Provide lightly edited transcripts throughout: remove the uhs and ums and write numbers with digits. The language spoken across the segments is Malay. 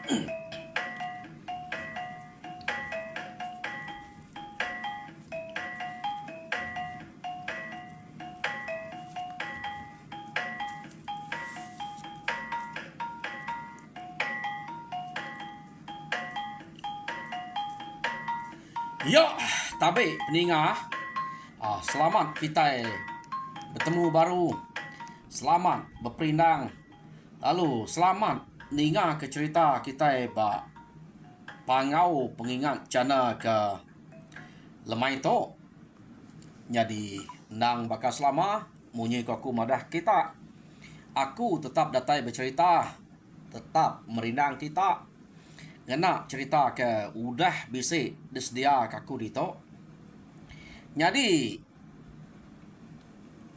Ya, tapi peninga, selamat kita bertemu baru. Selamat berperindang. Lalu selamat ninga ke cerita kita ba pangau pengingat cana ke lemai to. Jadi nang bakas lama munyi ko aku madah kita. Aku tetap datai bercerita, tetap merindang kita. Ngena cerita ke udah bisik disdia kaku dito. Jadi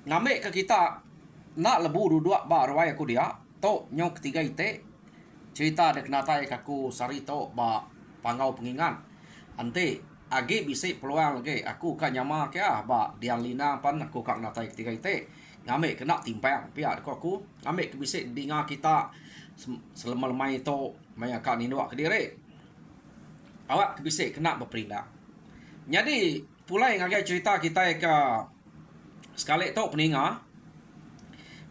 ngambil ke kita nak lebu duduk ba ruai aku dia to nyok ketiga ite cerita dek natai kaku sari to ba pangau pengingat ante age bisik peluang lagi aku kan nyama kya ba dian lina pan aku kak natai ketiga ite ngambil kena timpang pihak aku ngambil ke bisik dinga kita selama lemai to mai akak ni ke diri awak ke bisik kena berperindak. Jadi pulai ngagai cerita kita ke sekali to peninga.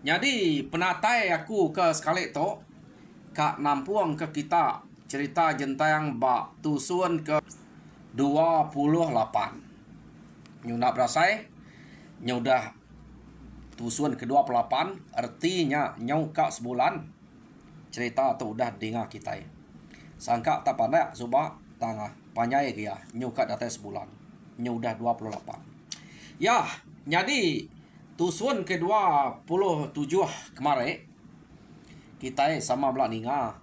Jadi penatai aku ke sekali to kak nampuang ke kita cerita jentang bak tusun ke 28. Nyudah berasai nyudah tusun ke 28 artinya nyau kak sebulan cerita tu udah dengar kita. Sangka tak pandai subak tangah panjai dia nyukat data sebulan. Nyudah 28. Ya, jadi tusun ke-27 kemarin kita sama belak ninga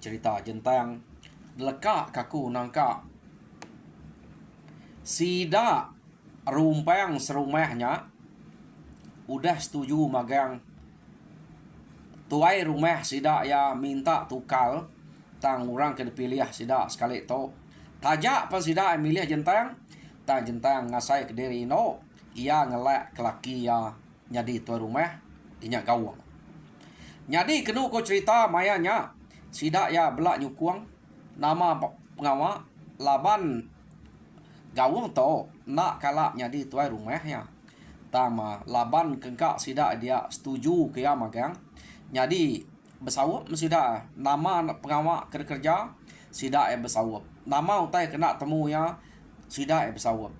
cerita jentang lekak kaku nangka sida rumpang serumahnya udah setuju magang tuai rumah sida ya minta tukal tang orang ke dipilih sida sekali to tajak pas sida milih jentang tang jentang ngasai ke diri no ia ngelak kelaki ya jadi tuai rumah inya gawang. Jadi kenu ko cerita mayanya sida ya belak nyukuang nama pengawa laban gawang to nak kalak jadi tuai rumahnya tama laban kengkak sida dia setuju ke ya magang. Jadi bersawap sida nama pengawak kerja sida bersawap nama utai kena temu ya sida bersawap.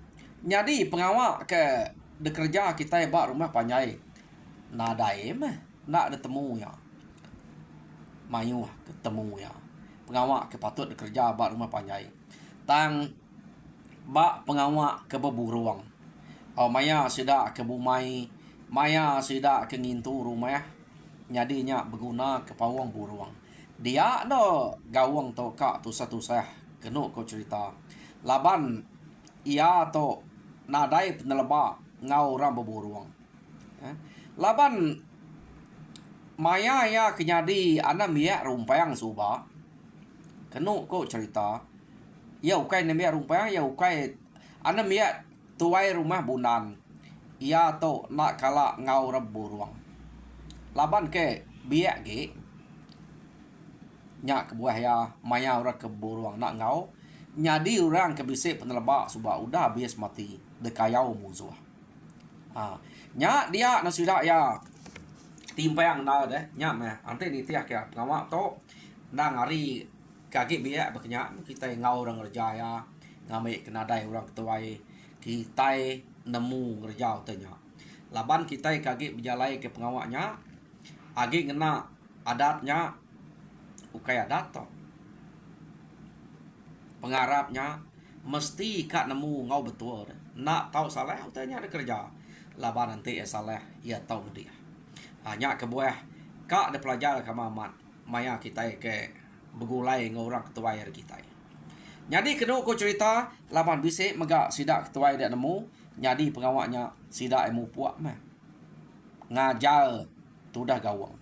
Jadi pengawak ke bekerja kita bak rumah panjai nadai mah nak ketemu ya mayu ketemu ya pengawak ke patut bekerja bak rumah panjai tang bak pengawak ke beburuang maya sida ke bumai maya sida ke ngintu rumah nyadinya berguna ke pawang buruang dia no gawang to kak tu satu sah kenu ko cerita laban ia to nadai peneleba ngau ram beburuang laban maya ya kenyadi ana miak rumpang suba kenu ko cerita ya ukai miak rumpang ya ukai ana miak tuai rumah bunan ia to nak kala ngau ram buruang laban ke biak ge nyak kebuah ya maya orang ke buruang nak ngau nyadi orang ke bisik penelebak suba udah habis mati dekayau musuh nyak dia nasudah ya timpang na deh nyak meh ante ni tiak ya ngawak to nang hari kaki biak berkenyak kita ngau orang kerja ya ngambil kenadai orang ketuai kita nemu kerja utanya laban kita kaki berjalai ke pengawaknya agi ngena adatnya ukai adat to pengarapnya mesti kak nemu ngau betul nak tahu salah utanya ada kerja laban nanti salah ia tahu dia hanya kebuah kak ada pelajar ke mamat maya kita ke begulai ngorang ketua air kita jadi kena ko cerita laban bisik megak sidak ketua dia nemu jadi pengawaknya sidak emu puak mah ngajar tudah gawang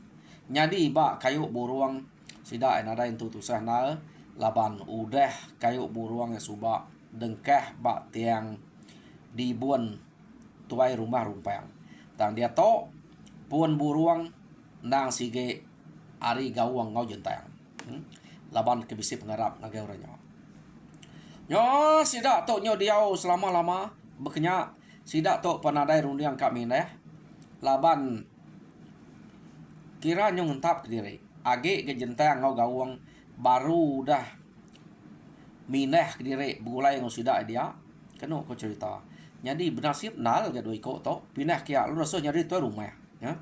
nyadi ba kayu buruang sida ada yang tutusah na laban udah kayu buruang yang suba dengkah ba tiang dibuan tuai rumah rumpang tang dia to puan buruang nang sige ari gawang ngau jentang laban ke bisi pengarap nagai orangnya. Nyo sida tok nyo diau selama-lama bekenya sida tok panadai rundiang kami neh laban kira nyo ngentap ke diri age ke jentang ngau gawang baru dah mineh ke diri begulai ngau sida dia keno ko cerita. Jadi bernasib nal ga doi ko tok pindah kia lu rasa nyari tu rumah ya.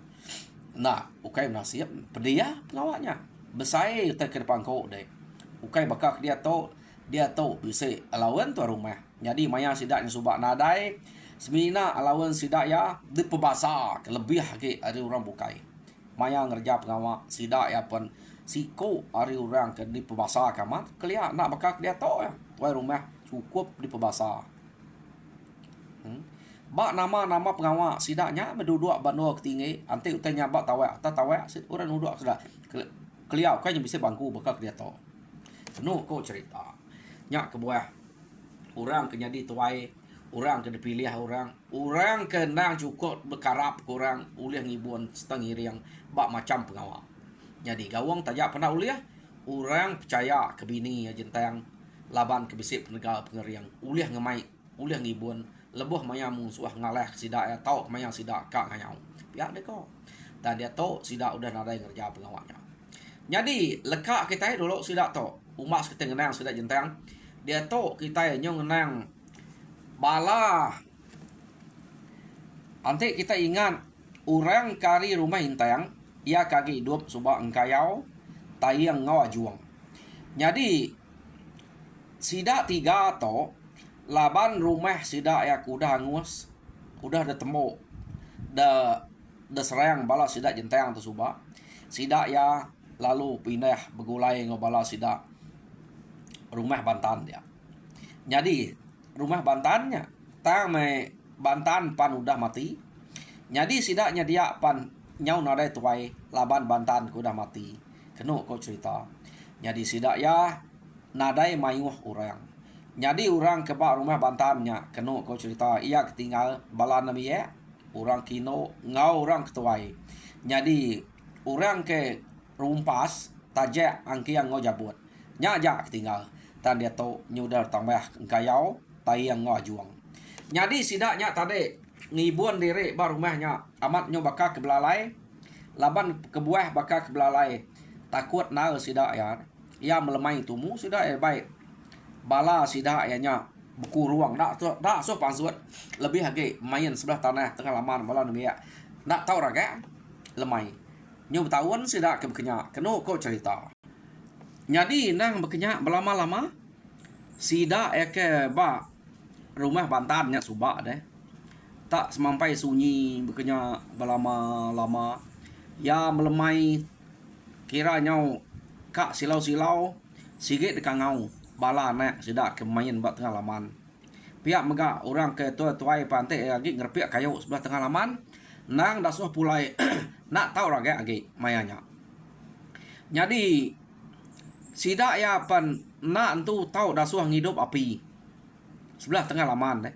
Nah, ukai nasib pedia pengawaknya. Besai te ke depan ko deh. Ukai bakak dia to bisa alawan tu rumah. Jadi maya sidak yang subak nadai semina alawan sidak ya di pebasa lebih ke ada orang bukai. Maya ngerja pengawak sidak ya pun siko hari orang ke di pebasa kamat kelia nak bakak dia to ya. Tu rumah cukup di pebasa. Bak nama-nama pengawak sidaknya menduduk banua ketinggi ante utanya bak tawak sit orang duduk sudah keliau kan yang bisa bangku bakal dia tahu penuh kau cerita nyak ke buah orang kenyadi tuai orang ke dipilih orang kenang cukup berkarap kurang uliah ngibun setengah yang bak macam pengawak jadi gawang tajak pernah uliah orang percaya ke bini jentang laban ke bisik penegak pengeriang uliah ngemai uliah ngibun lebuh maya musuh ngalah sidak ya tau maya sidak kak ngayau pihak dia kau dan dia tau sidak udah nadai ngerja pengawaknya jadi lekak kita dulu sidak tau umas kita ngenang sidak jentang dia tau kita nyong ngenang bala ante kita ingat orang kari rumah intang ia kaki hidup subak engkayau tayang ngawa juang jadi sidak tiga tau laban rumah sidak ya kuda hangus udah ada temu da serang bala sidak jentang tu subak sidak ya lalu pindah begulai ngobala sidak rumah bantan dia jadi rumah bantannya tang me bantan pan udah mati jadi sidaknya dia pan nyau nadai tuai laban bantan kuda mati kenu kau cerita jadi sidak ya nadai mayuh orang jadi orang kebak rumah bantannya kenu kau cerita ia ketinggal bala nami ya orang kino ngau orang ketuai jadi orang ke rumpas tajak angki yang ngau jabut nyak ketinggal dan dia tu nyudar tambah engkayau tai yang ngau juang jadi sidaknya tadi ngibun diri bar rumahnya amat nyo bakal ke belalai laban kebuah bakal ke belalai takut nal sidak ya ia melemai tumu sidak baik bala sidak ayahnya buku ruang dak so pansuat lebih lagi main sebelah tanah tengah laman bala nemia nak tahu raga lemai nyu bertahun sidak ke bekenya kenu kau cerita jadi nang bekenya belama-lama sidak ke ba rumah bantannya subak deh tak semampai sunyi bekenya belama-lama ya melemai kiranya kak silau-silau sigit dekangau bala nak sidak ke main bak tengah laman pihak mega orang ke tuai pantai lagi ngerpiak kayu sebelah tengah laman nang dasuh pulai nak tahu raga lagi mayanya jadi sidak ya pan nak tu tahu dasuh ngidup api sebelah tengah laman deh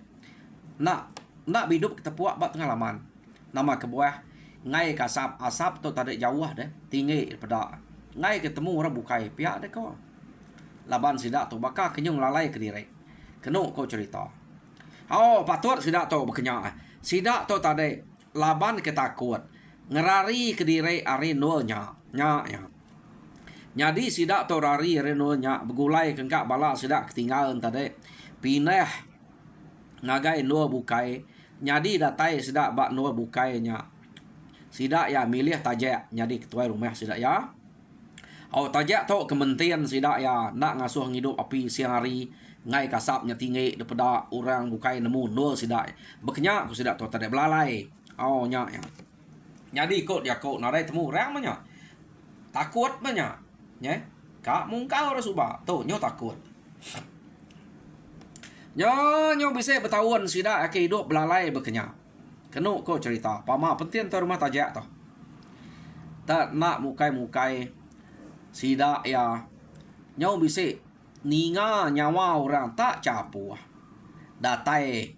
nak hidup kita puak bak tengah laman nama kebuah ngai asap tu tadi jauh deh tinggi pada ngai ketemu orang bukai pihak deh kau laban sidak tu bakal kenyung lalai ke diri kenu kau cerita oh patut sidak tu bekenya sidak tu tadi laban ketakut ngerari ke diri ari nolnya nya jadi sidak tu rari ari nolnya begulai kengkak bala sidak ketinggalan tadi pindah ngagai nol bukai jadi datai sidak bak nol bukainya sidak ya milih tajak jadi ketua rumah sidak ya oh tajak tu kementerian sidak ya nak ngasuh ngidup api siang hari ngai kasapnya tinggi daripada orang bukai nemu nol sidak bekenya aku sidak tu tadi belalai oh nya ya jadi ikut dia kau nadai temu orang banyak takut banyak nya kak mungkau rasuba tu nyo takut nyo bisa bertahun sidak ke hidup belalai bekenya kenu kau cerita pama penting tu rumah tajak tu tak nak mukai sidak ya nyau bisa ninga nyawa orang tak capu datai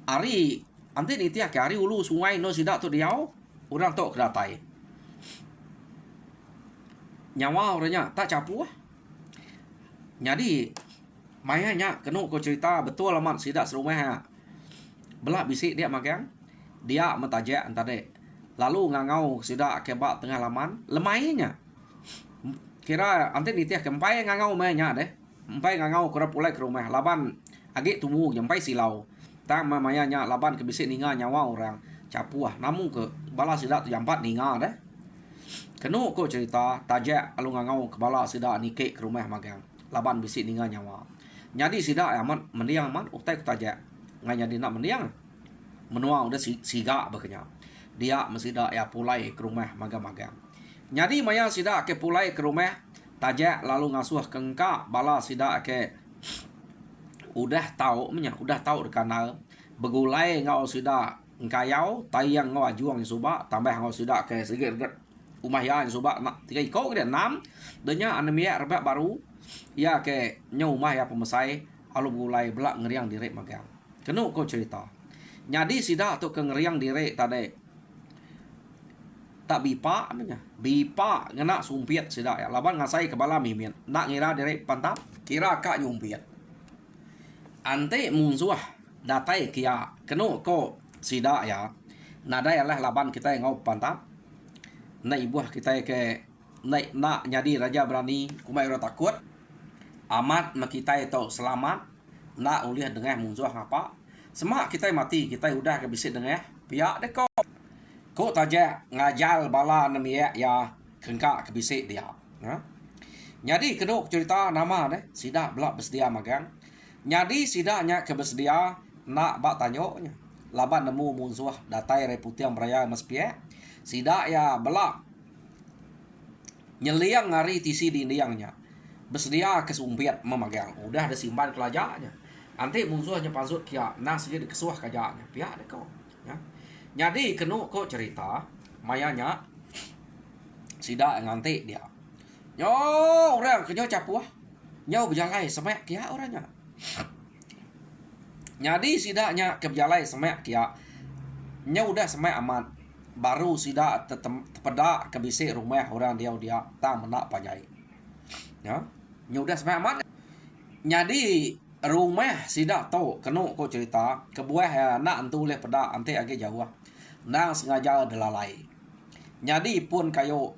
ari ante ni tiak hari ulu sungai no sidak tu diau orang tok kedatai nyawa orangnya tak capu. Jadi mayanya kena ko cerita betul amat sidak serumah. Belak bisik dia magang. Dia mentajak antara. Lalu ngangau sidak kebak tengah laman. Lemainya. Kira ante nitiah kempai ngangau mayanya deh. Empai ngangau kura pulai ke rumah. Laban agak tumbuh jempai silau. Tang mayanya laban ke bisik ninga nyawa orang. Capu namun ke balas sidak tu jampat ninga deh. Kena ko cerita tajak alu ngangau ke balas sidak nikik ke rumah magang. Laban bisik ninga nyawa. Jadi sidak amat mendiang amat utai ku tajak. Ngai jadi nak mendiang. Menuang udah siga bekenya. Dia mesidak ya pulai ke rumah magang-magang. Jadi maya sidak ke pulai ke rumah tajak lalu ngasuh kengka bala sidak ke udah tahu dekanal begulai ngau sidak ngkayau tayang ngau ajuang suba tambah ngau sidak ke sigit umah ya suba nak 3 iko ke 6 denya anemia rebak baru ya ke nyau umah ya pemesai alu begulai belak ngeriang direk magang. Kena ko cerita. Jadi sidak tu ke ngeriang direk tadi. Tak bipa namanya. Bipa ngena sumpiat sidak ya. Laban ngasai ke bala mimin. Nak ngira direk pantap. Kira kak nyumpiat. Ante munzuah datai kia. Kena ko sidak ya. Nadai lah laban kita yang ngau pantap. Nak ibuah kita ke nak jadi raja berani kumai ora takut. Amat makita itu selamat. Nak uliah dengar munzuah apa. Semak kita mati. Kita udah kebisik dengar. Pihak dek ko tajak ngajal bala namia ya kengka kebisik dia. Jadi kedok cerita nama deh. Sidak belak bersedia magang. Jadi sidaknya kebersedia nak bak tanyoknya. Laban nemu munzuah datai reputiang beraya mas pihak. Sidak ya belak nyeliang ngari tisi di liangnya. Bersedia kesumpiat memagang. Udah ada simpan kelajaknya. Nanti munzuahnya pasut kia nas dia dikesuah kajaknya. Pihak deh kau. Ya. Jadi kena kau cerita mayanya sidak nganti dia. Yo orang kenyo capu nyo berjalai semek kia orangnya. Jadi sidaknya ke berjalai semek kia. Nyo udah semek amat. Baru sidak terpedak ke bisik rumah orang dia tak menak pajai. Ya. Nyo udah semek amat. Jadi rumah sidak tau kena ko cerita kebuah ya nak antu leh pedak ante age jauh. Nang sengaja delalai. Jadi pun kayo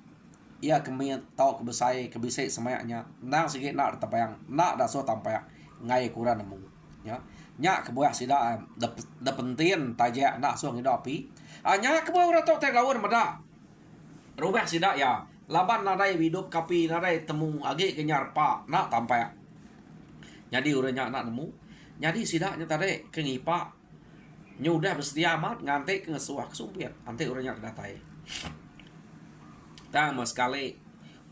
ia kemi tau kebesai kebisik semayaknya. Nang sikit nak tapayang nak dah so tampayak ngai kurang nemu. Ya. Nya kebuah sidak de pentin tajak nak so ngido api. Nya kebuah ora tau tek lawan medak. Rumah sidak ya. Laban nadai hidup kapi nadai temu age kenyar pak nak tampayak. Jadi urangnya nak nemu. Jadi sidaknya tadi ke ngipak. Nyudah bersedia amat nganti ke ngesuah kesumpiat. Nanti urangnya kedatai. Tang mas sekali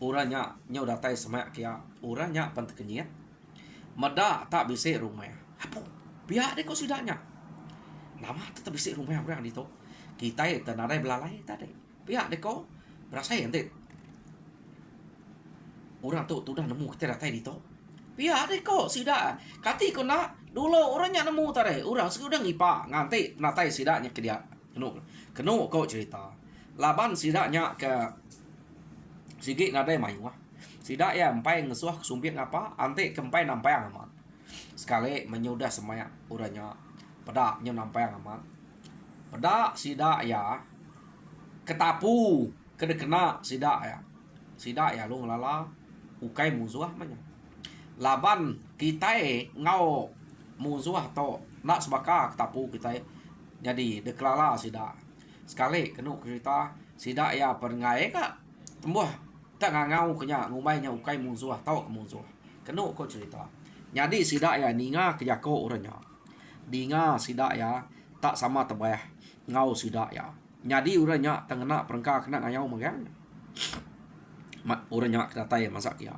urangnya nyudah datai semak kia. Urangnya penting kenyat. Meda tak bisa rumah. Apa? Biar deh kau sidaknya. Nama tetap bisa rumah orang itu. Kita itu nadai belalai tadi. Biar deh kau berasa nanti. Orang tu udah nemu kita datai itu. Pihak deh kok sidak. Kati ko nak dulu orangnya nemu tare. Orang sudah ngipak nganti natai sidaknya ke dia. Kena kok cerita. Laban sidaknya ke sigit nadai mayu. Sidak ya empai ngesuah kesumpit ngapa. Anti kempai nampai amat. Sekali menyudah semaya orangnya. Pedak nyo nampai amat. Pedak sidak ya ketapu kena sidak ya. Sidak ya lu ngelala ukai musuh manya. Laban kita ngau musuh atau nak sebaka ketapu kita jadi deklara sidak sekali kena cerita sidak ya perngai kak tembuh tak ngau kenya ngumainya ukai musuh atau ke musuh kena kau cerita jadi sidak ya ninga kejako orangnya dinga sidak ya tak sama tebah ngau sidak ya jadi orangnya tengena perengka kena ngayau magang orangnya kedatai masak ya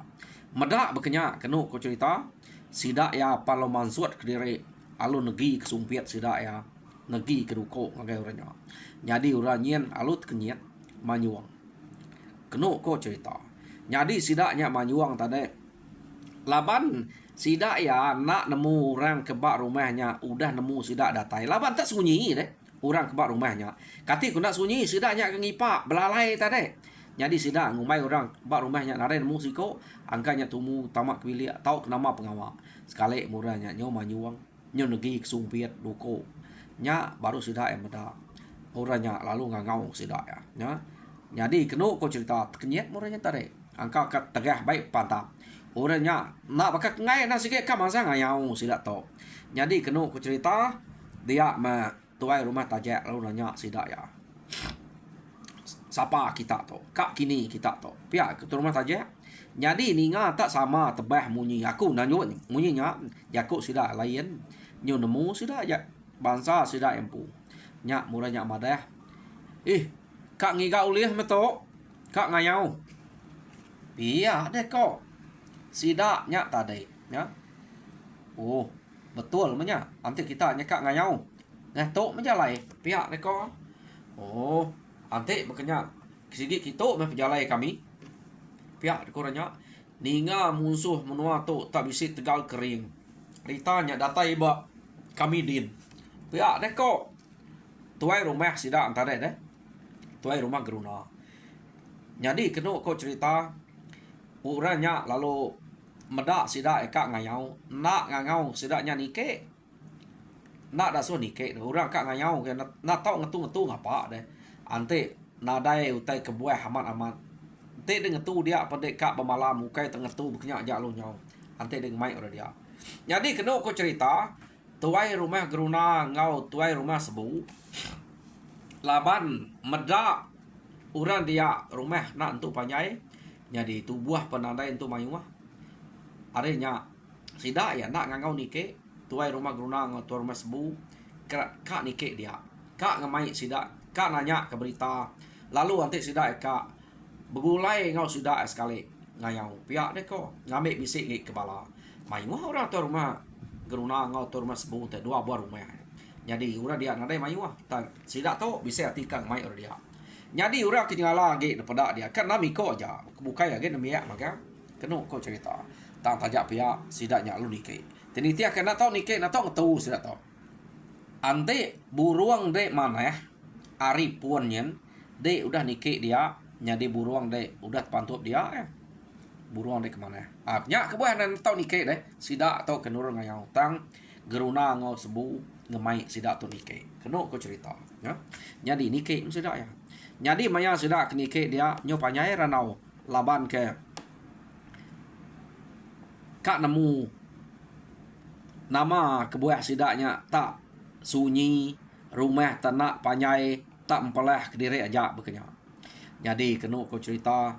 medak bekenya kena ko cerita sidak ya palo mansuat kediri alu negi kesumpiat sidak ya negi keduko ngagai orangnya jadi orangnya alut kenyat manyuang kena ko cerita jadi sidaknya manyuang tadi laban sidak ya nak nemu orang kebak rumahnya udah nemu sidak datai laban tak sunyi deh orang kebak rumahnya kati ku nak sunyi sidaknya kengipak belalai tadi Jadi sida ngumai orang bak rumahnya naren mu siko angkanya tumu tamak bilia tau kenama pengawa. Sekali murahnya nyo manyuang nyo negi kesumpiat duko. Nya baru sida meda. Orangnya lalu ngangau sida ya. Nya. Jadi kenu ko cerita kenyet murahnya tare. Angka kat tegah baik pantap. Orangnya nak bakal ngai na sikit ka masa ngayau sida to. Jadi kenu ko cerita dia tuai rumah tajak lalu nanya sida ya. Siapa kita tu? Kak kini kita tu. Pihak ke rumah saja. Jadi ninga tak sama tebah munyi aku nanyo munyinya yakuk sudah lain. Nyo nemu sudah ya bangsa sudah empu. Nyak murah nyak madah. Kak ngiga ulih meto. Kak ngayau. Pihak deh kok. Sida nyak tadi, ya. Oh, betul menya. Nanti kita nyak kak ngayau. Nah, tok menjalai. Pihak deh kok. Oh, ante makanya sigi kita memperjalai kami pihak dekoranya ninga musuh menua tu tak bisi tegal kering ritanya datai ba kami din pihak deko tuai rumah sida antara deh tuai rumah geruna jadi kena kau cerita uranya lalu medak sida eka ngayau nak ngangau sidanya nike nak dasuh nike orang kak ngayau nak tau ngetu ngapa deh ante nadai utai kebuah amat-amat. Ante dengan tu dia pendek kak bermalam mukai tengah tu berkenyak jak lu nyau. Ante dengan mai ora dia. Jadi kena ko cerita tuai rumah geruna ngau tuai rumah sebu. Laban medak urang dia rumah nak untuk panjai. Jadi tu buah penandai untuk mayuah. Arenya sida ya nak ngau nike tuai rumah geruna ngau tuai rumah sebu. Kak nike dia. Kak ngamai sida Kak nanya ke berita. Lalu nanti sudah kak begulai ngau sudah sekali ngayau. Pihak deh kok ngambil bisik ke kepala. Mayuah orang tu rumah geruna ngau tu rumah sebu teh dua buah rumah. Jadi orang dia nadai mayuah. Tak sidak tu bisa hati kang mai orang dia. Jadi orang ketinggalan lagi daripada dia. Kan nami kok aja. Bukai lagi nami yak maka kena kau cerita. Tak tajak pihak sidaknya lu nike. Tini tiak kena tahu nike na tahu tahu sidak tahu. Ante buruang dek mana ya? Ari puan yen dek udah nike dia nyadi buruang dek udah pantup dia ya buruang dek kemana nya kebuah dan tau nike deh sida atau kenur ngayau tang geruna ngau sebu ngemai sida tu nike keno ko cerita ya nyadi nike sida ya nyadi maya sida ke nike dia nyo panyai ranau laban ke kak nemu nama kebuah sidanya tak sunyi rumah tanak panyai tak mempeleh ke diri aja berkenyak. Jadi kena kau cerita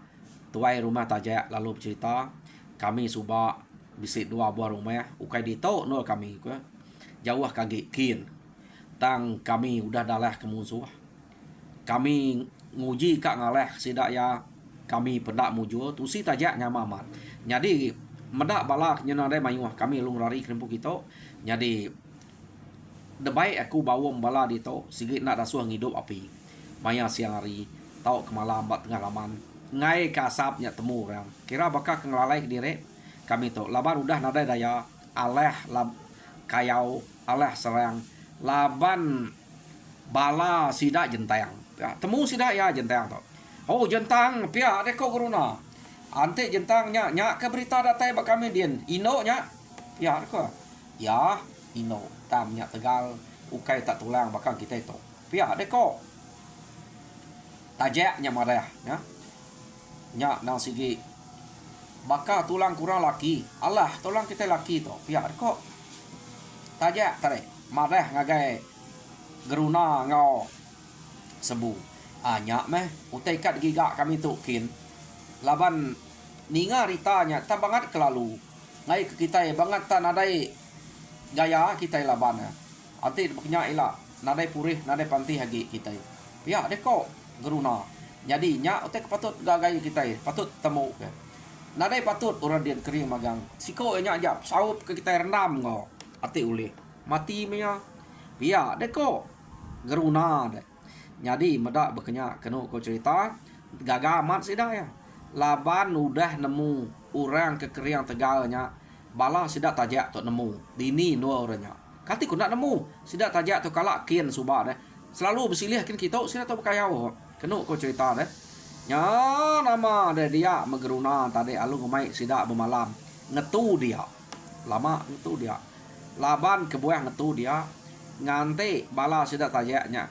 tuai rumah tajak lalu bercerita kami subak bisik dua buah rumah ukai dito nol kami ke jauh kaki kin tang kami udah dalah ke musuh kami nguji kak ngaleh sidak ya kami pendak mujo tu si tajak nyamamat. Jadi medak balak nyenare mayuah kami lung lari krempu kita. Jadi debai aku bawa bala di to sigit nak dasuh ngidup api maya siang hari tau ke malam bat tengah laman ngai kasapnya temu orang kira bakal ngelalai ke diri kami to laban udah nada daya aleh lab kayau aleh serang laban bala sida jentang ya, temu sida ya jentang to oh jentang pia deko guruna ante jentangnya nya ke berita datai bak kami dien ino nya ya deko ya ino tamnya tegal ukai tak tulang bakal kita itu pihak deko tajaknya marah ya nya nang sigi bakal tulang kurang laki Allah tulang kita laki to pihak deko tajak tare marah ngagai geruna ngau sebu anya meh utai kat gigak kami tu kin laban ninga ritanya tak banget kelalu ngai ke kita banget tak nadai gaya kita labana anti maknya ila nadai purih nadai panti hagi kita ya deko geruna jadi nya otek patut gagai kita patut temu ke nadai patut orang dia kering magang siko nya aja saup ke kita rendam ngo ati uli mati menya ya deko geruna de jadi medak bekenya kenu ko cerita gagamat sida ya laban udah nemu orang kekeriang tegalnya bala sidak tajak tu nemu dini dua orangnya kati ku nak nemu sidak tajak tu kalak kian subah deh selalu bersilih kin kita sidak tu berkayau kenu ko cerita deh nya nama ada dia megeruna tadi alu ngemai sida bemalam ngetu dia lama ngetu dia laban kebuah ngetu dia ngante bala sida tajanya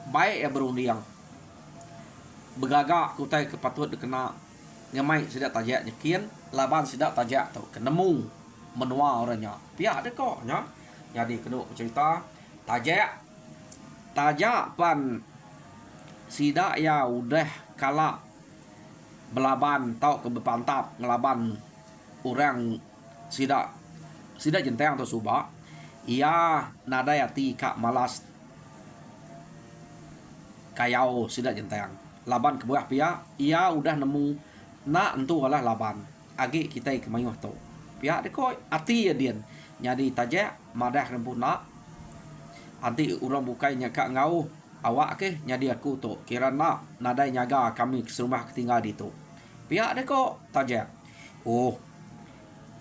baik ya berundiang begagak kutai kepatut dikena ngemai sida tajak nyekin laban sida tajak tu kenemu menua orangnya pihak ada kok nya jadi kena cerita tajak pan sida ya udah kala belaban tau ke bepantap ngelaban orang sida jenteng atau suba ia nada yati kak malas kayau sida jenteng laban ke buah pia ia udah nemu nak entu lah laban agi kita kemayuh tu pia deko ati ya dian jadi tajak madah rempun nak anti urang bukainya kak ngau awak ke nyadi aku tu kira nak nadai nyaga kami serumah tinggal di tu pihak deh kok tajak oh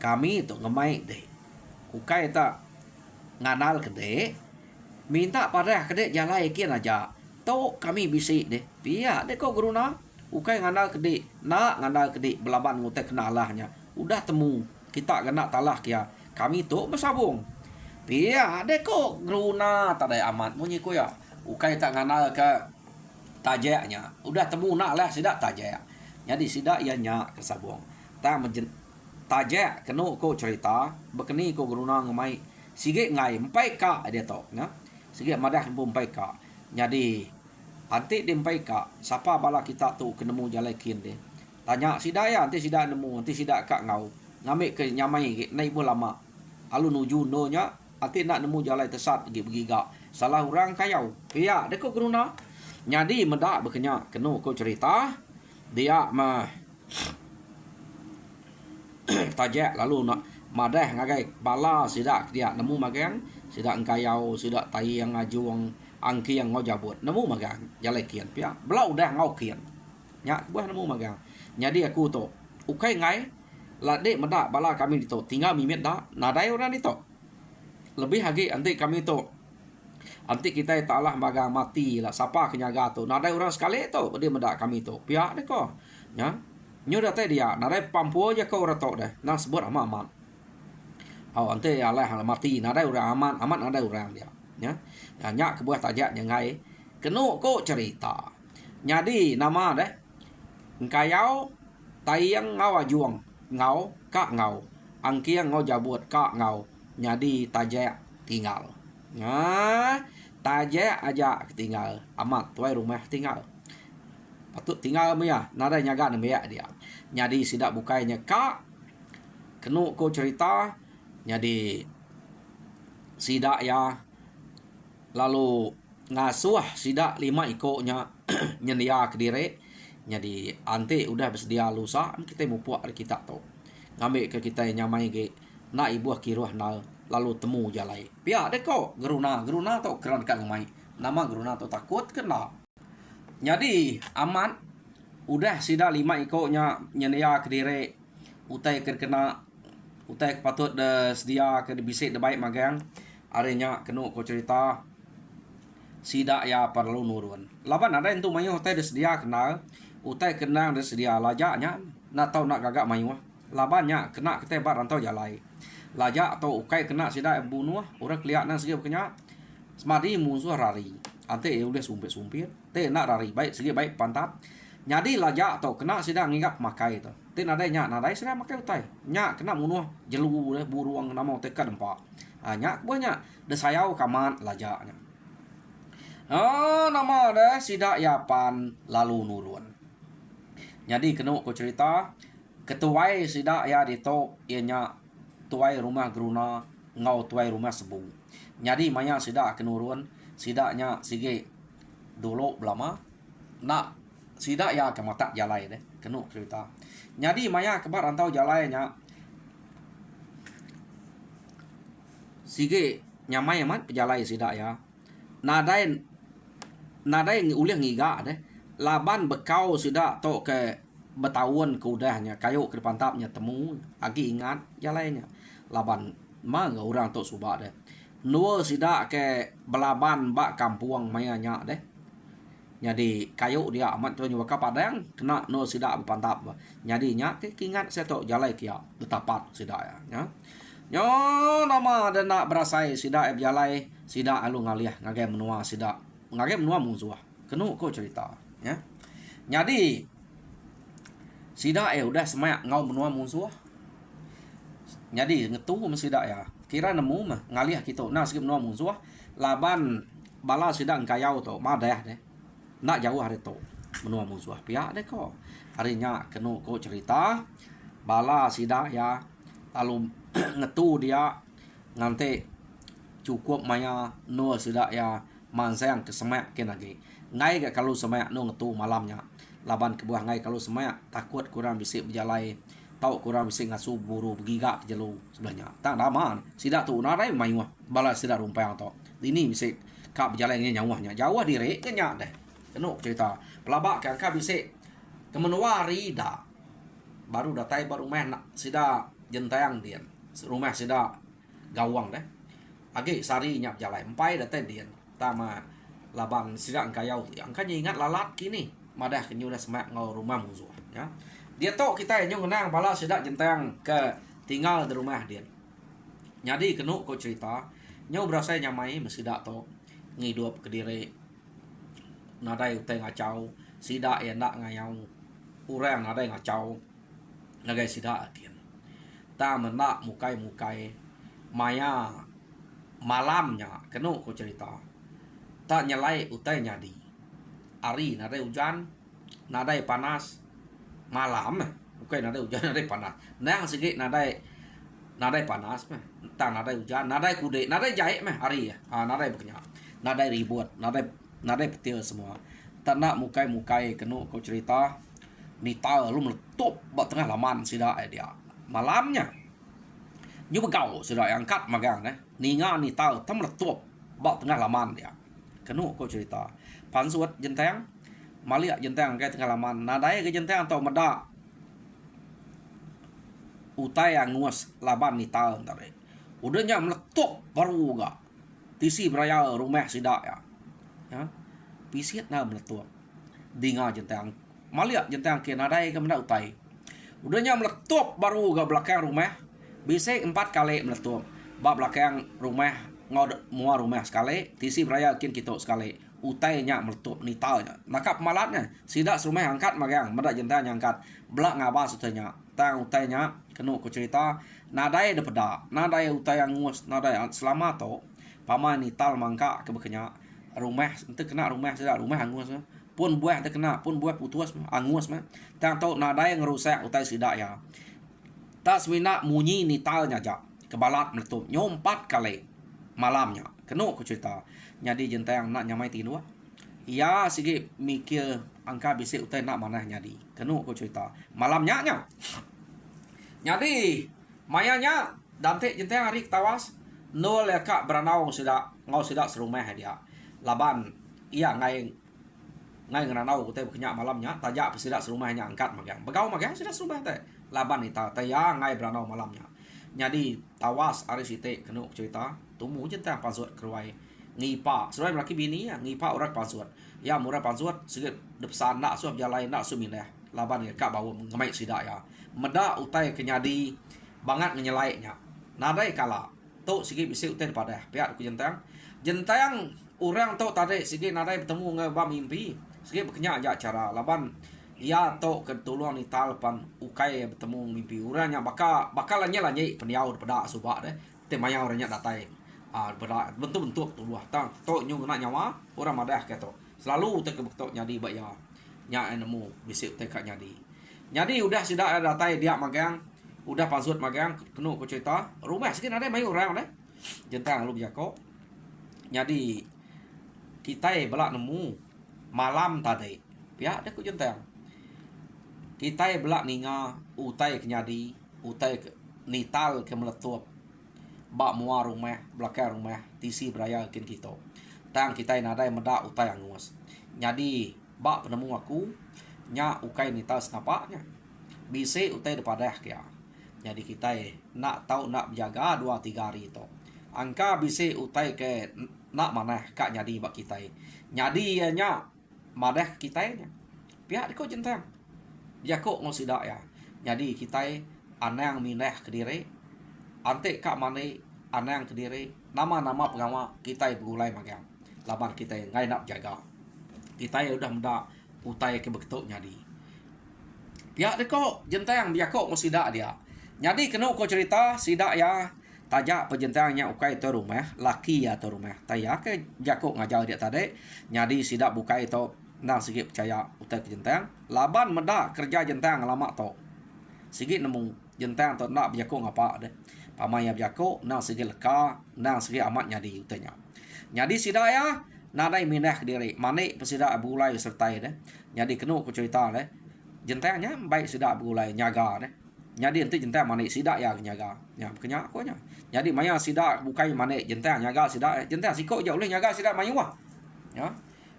kami tu ngemai deh ukai tak nganal kede minta pada kede jalan ikin aja tu kami bisik deh pihak deh kok geruna ukai nganal kede nak nganal kede belaban ngutek kenalahnya udah temu kita kena talah kia kami tu bersabung pihak deh kok geruna tak ada amat bunyi ko ya ukai tak nganal ke tajaknya udah temu nak lah sidak tajak jadi sidak ia nyak ke sabung tak tajak kenu ko cerita bekeni ko geruna ngemai sige ngai empai ka dia tok nya sige madah empai ka jadi anti di empai ka siapa bala kita tu kenemu jalekin dia tanya sidak ya anti sidak nemu anti sidak kak ngau ngamik ke nyamai ke naik pun lama alu nuju no nya anti nak nemu jalan tesat pergi gak salah orang kayau pihak deko geruna nyadi medak berkenyak kenu ko cerita dia mah tajak lalu nak madah ngagai bala sidak dia nemu magang sidak engkayau sidak tai yang ngajuang angki yang ngau jabut nemu magang jalekian pihak belau dah ngau kian nyak buah nemu magang nyadi aku tu ukai ngai lade medak bala kami ditu tinggal mimit dah nadai orang ditu lebih lagi anti kami tu anti kita taklah magang mati lah siapa kenyaga tu nadai orang sekali tu dia medak kami tu pihak deh ko nya nyu dah dia nadai pampu aja kau ratok dah nah sebut amat anti Allah mati nadai orang aman nadai orang dia nya nyak kebuah tajak nyangai kenu ko cerita nyadi nama deh engkayau tayang ngau ajuang ngau kak ngau angkiang ngau jabut kak ngau nyadi tajak tinggal nah tajak aja tinggal amat tuai rumah tinggal patut tinggal maya nada nyaga nembeak dia nyadi sidak bukainya kak kenu ko cerita nyadi sidak ya lalu ngasuh sidak 5 ikoknya nyendia kediri nyadi anti udah bersedia lusa kita mupuak kita tu ngambil ke kita nyamai ke nak ibuah kiruah nal lalu temu jalai pihak deko geruna tu keran kak ngemai nama geruna tu takut kena jadi aman udah sida 5 ikoknya nyendia kediri utai kena utai patut de sedia ke bisik de baik magang arenya kenu ko cerita sida ya perlu nurun laban ada entu mayu utai de sedia kenal utai kenang de sedia lajaknya nak tahu nak gagak mayu labannya kena ketebar rantau jalai lajak atau ukai kena sida bunuh orang kelihatan segi bekenya semadi musuh rari ante udah sumpit te nak rari baik segi baik pantap nyadi lajak atau kena sida ngingap makai tu te nadai nya nadai sida makai utai nya kena munuh jelu deh buruang nama teka dempa nya banyak de sayau kaman lajaknya nama deh sida yapan lalu nurun nyadi kena ko cerita ketuai sida ya dito ianya tuai rumah geruna ngau tuai rumah sebu nyadi maya sida kenurun sidaknya sige dulu belama nak sidak ya ke mata jalai deh kenu cerita nyadi maya kebar rantau jalainya sige nyamai amat pejalai sidak ya nadai uliah ngiga deh laban bekau sidak to ke betawun ke udahnya kayu ke depan tapnya temu agi ingat jalainya laban mang orang to subak deh nuo sidak ke belaban bak kampung maya nya deh Jadi kayu dia amat tu juga padang kena no sida pantap. Jadi nya ke kingat saya tu jalai kia betapat sida ya. Nyo nama ada nak berasai sida jalai sida alu ngaliah ngage menua sida ngage menua musuh. Kenu ko cerita ya. Jadi sida udah semak ngau menua musuh. Jadi ngetu sida ya. Kira nemu mah ngaliah kita nah sikit menua musuh laban bala sida kayau tu madah deh. Nak jauh hari tu menua musuh pihak deh ko harinya kenu ko cerita bala sida ya lalu ngetu dia nanti cukup maya no sida ya mansang ke semak ke lagi ngai gak kalau semak no ngetu malamnya laban ke buah ngai kalau semak takut kurang bisa berjalai tau kurang bisa ngasuh buru bergigak ke jelu sebelahnya tak daman sida tu narai mai bala sida rumpang to ini bisa kak berjalan nyawahnya jauh diri kenyak deh kenu cerita pelabak kan ka bisik kemenuari dah baru datai baru main sida jentayang dia rumah sida gawang deh agi sari nyap jalai empai datai dia tama laban sida kayau yang kan ingat lalat kini madah kenyu dah semak ngau rumah musuh ya dia tok kita yang ngenang bala sida jentayang ke tinggal di rumah dia jadi kenu ko cerita nyau berasa nyamai mesida to ngidup ke diri nadai utai ngacau sida nak ngayau urang nadai ngacau nagai sida akian ta menak mukai maya malamnya kenu ko cerita tak nyalai utai nyadi ari nadai hujan nadai panas malam mukai nadai hujan nadai panas nang sikit nadai panas mah ta nadai hujan nadai kude nadai jahit mah ari ya nadai berkenyak nadai ribut nadai petir semua tak nak mukai kenu kau cerita nita lu meletup bak tengah laman sida dia malamnya nyu begau sida yang angkat magang ninga nita tam meletup bak tengah laman dia kenu kau cerita pansuat jenteng malia jenteng ke tengah laman nadai ke jenteng atau meda utai yang nguas laban nita tadi udahnya meletup baru ga tisi beraya rumah sida ya pisiat na meletup dinga jentang malia jentang ke nadai ke menda utai udahnya meletup baru ke belakang rumah bisa 4 kali meletup bak belakang rumah ngod mua rumah sekali tisi beraya kin kita sekali utainya meletup nitalnya nakap malatnya sida rumah angkat magang meda jentang angkat belak ngaba sutanya tang utainya kenu ku cerita nadai de peda nadai utai yang ngus nadai selama to pama nital mangka ke bekenya rumah ente kena rumah sida rumah angus pun buah ente kena pun buah putus angus mah tang tau nadai ngerusak utai sida ya tas mina munyi nitalnya ja kebalat meletup nyo 4 kali malamnya kenu ku cerita nyadi jentang nak nyamai tinua ya sigi mikir angka bisik utai nak manah nyadi kenu ku cerita malamnya nya nyadi mayanya dante jentang hari tawas nol ya kak beranau sida ngau sida serumah dia laban iya ngai ngeranau ku teh kenyak malamnya tajak sida serumahnya angkat magang begau magang sida serumah teh laban ita teh ya ngai beranau malamnya nyadi tawas ari site kenu cerita tumu jentang pasut keruai ngipa seruai laki bini ya ngipa urak pasut ya murah pasut sikit depsan nak suap jalai nak suminah laban ka bawa ngemai sida ya meda utai kenyadi banget nyelainya nadai kala tu sikit bisi utai pada pihak ku jentang orang tu tadi sikit nadai bertemu dengan ba mimpi sikit berkenyak aja cara laban ia tu ketulung ni talpan ukai bertemu mimpi orangnya bakalannya lah nyai peniau pada subak deh temaya orangnya datai bentuk-bentuk tuluah tang tu nyu nak nyawa orang madah keto selalu te kebetok nyadi bak ya nya nemu bisi te kak nyadi udah sida datai dia magang udah pasut magang kenu ku cerita rumah sikit ada mai orang deh jentang lu biako nyadi kita belak nemu malam tadi pihak ada ku jentang kita belak ninga utai kenyadi utai nital ke meletup bak mua rumah belakang rumah tisi beraya kin kita tang kita nadai meda utai angus nyadi bak penemu aku nya ukai nital senapaknya bisi utai depadah kia jadi kita nak tahu nak jaga 2-3 hari itu angka bisi utai ke nak mana kak nyadi bak kita nyadi nya madah kita nya. Pihak ko jentang. Jako ngo sida ya. Jadi kita anang minah kediri. Ante kak mane anang kediri. Nama-nama pengama kita berulai magang. Laban kita ngai nak jaga. Kita udah mendak utai ke beketuk nyadi. Pihak deko jentang jako ngo sida dia. Jadi kena ko cerita sida ya tajak pejentangnya ukai to rumah, laki ya to rumah. Taya ke jako ngajar dia tadi. Jadi sida bukai to nang sikit percaya utai ke jentang. Laban meda kerja jentang lama to. Sikit nemu jentang to nak berjako ngapa deh. Pamaya berjako nang sikit leka, nang sikit amat nyadi utainya. Nyadi sida ya nadai minah ke diri. Manik pesida berulai sertai deh. Jadi kena ko cerita deh. Jentangnya baik sida berulai nyaga deh. Jadi nanti jentang manik sida ya nyaga. Ya kenyak ko nya. Jadi maya sida bukai manik jentang nyaga sida. Jentang sikok je boleh nyaga sida mayu wah. Ya.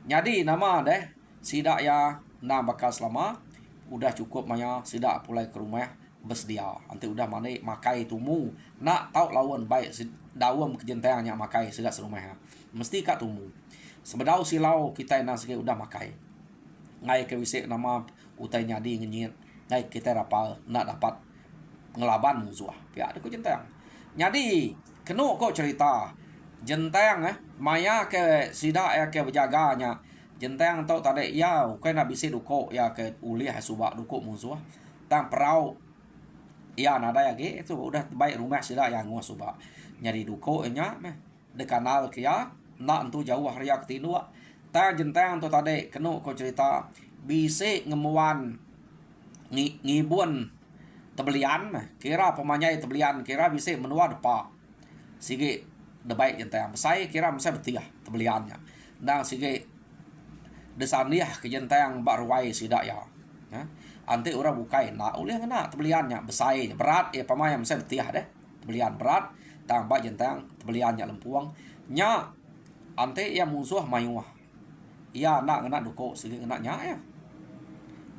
Jadi nama deh sida ya na bakal selama udah cukup maya sida pulai ke rumah bersedia. Nanti udah manik makai tumu nak tahu lawan baik dawam ke jentangnya makai sida serumah. Mesti kat tumu. Sebedau silau kita na sikit udah makai. Ngai ke wisik nama utai nyadi ngenyit. Ngai kita rapal nak dapat ngelaban musuh. Pihak ada ko jentang. Jadi kena ko cerita jentang maya ke sida ya ke berjaganya jentang tau tadi ya kan nak bisi duko ya ke ulih subak duko musuh tang perau ya nada ya ge itu udah baik rumah sida yang ngua subak nyari duko nya de kanal ke ya nak entu jauh hari ketinu ta jentang tau tadi kena ko cerita bisi ngemuan ngibun tebelian kira pemanyai tebelian kira bisi menua depa sige de baik jentang saya kira masa betiah tebeliannya nang sige desaniah ke jentang barwai sida ya ante orang bukai nak ulih ngena tebeliannya besai berat ya pamaya masa betiah deh tebelian berat tang ba jentang tebeliannya lempuang nya ante ya musuh mayuah ya nak ngena duko sige ngena nya ya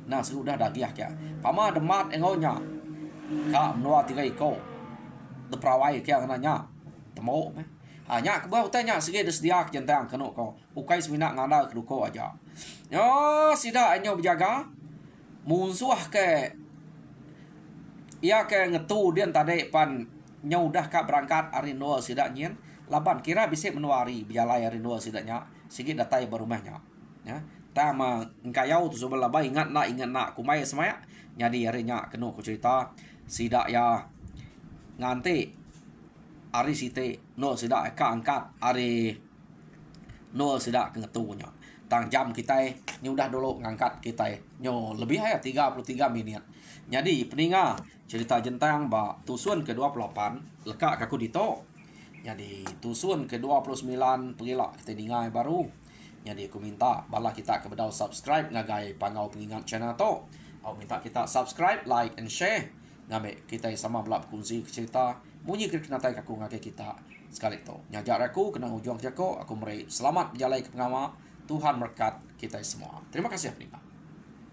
nah sudah dagiah ya pama demat engonya ka menua tiga iko de prawai kya ngena nya temo hanya ke bawah tanya sige desdia jentang kena ko ukai semina nganda ke duko aja yo sida anyo berjaga musuh ke ia ke ngetu dia tadi pan nyau dah ka berangkat hari no sida nyen laban kira bisa menuari bialai hari no sidanya sige datai barumahnya ya tama engkayau tu sebelah ba ingat nak kumai semaya nyadi harinya kena ko cerita sida ya nganti ari site no sida ka angkat ari no sida kengetunya tang jam kita ni udah dulu ngangkat kita nyo lebih ya 33 menit jadi peninga cerita jentang ba tusun ke-28 lekak kaku dito jadi tusun ke-29 pergilah kita dengar baru jadi aku minta bala kita kepada subscribe ngagai pangau pengingat channel to aku minta kita subscribe like and share ngame kita sama belak kongsi cerita munyi kena tai aku ngake kita sekali to nyajar aku kena ujung jako aku meri selamat berjalan ke pengama Tuhan berkat kita semua terima kasih Afrika.